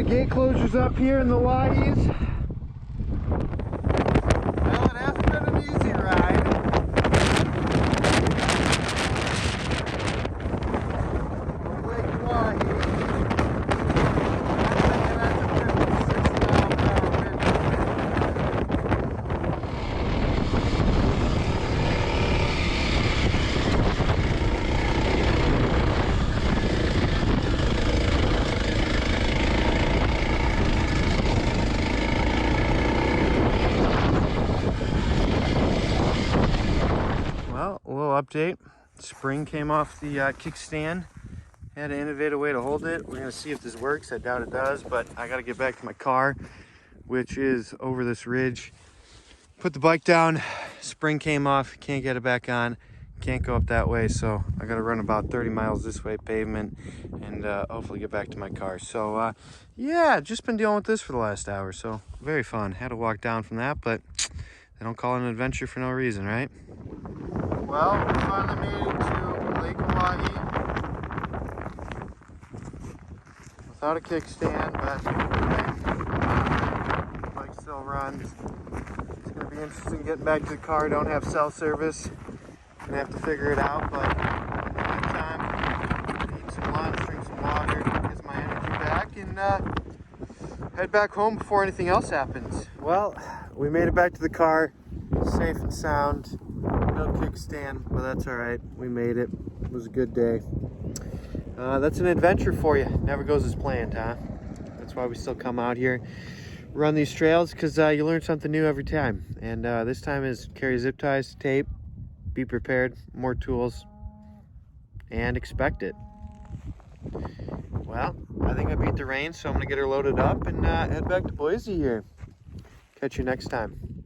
gate closures up here in the Owyhees. Well, it hasn't been an easy ride. Lake Owyhee. That's a 56-mile-per-hour wind. Well, a little update. Spring came off the kickstand. Had to innovate a way to hold it. We're gonna see if this works. I doubt it does, but I gotta get back to my car, which is over this ridge. Put the bike down, spring came off, can't get it back on, can't go up that way, so I gotta run about 30 miles this way, pavement, and hopefully get back to my car. So yeah, just been dealing with this for the last hour, so very fun. Had to walk down from that, but they don't call it an adventure for no reason, right? Well, we finally made it to Lake Owyhee. Without a kickstand, but the bike still runs. It's gonna be interesting getting back to the car. Don't have cell service. Gonna have to figure it out, but in the meantime, eat some lunch, drink some water, get my energy back, and head back home before anything else happens. Well, we made it back to the car, safe and sound. No kickstand, but that's all right. We made it. It was a good day. That's an adventure for you. Never goes as planned, huh? That's why we still come out here, run these trails, because you learn something new every time. And this time is carry zip ties, tape, be prepared, more tools, and expect it. Well, I think I beat the rain, so I'm gonna get her loaded up and head back to Boise here. Catch you next time.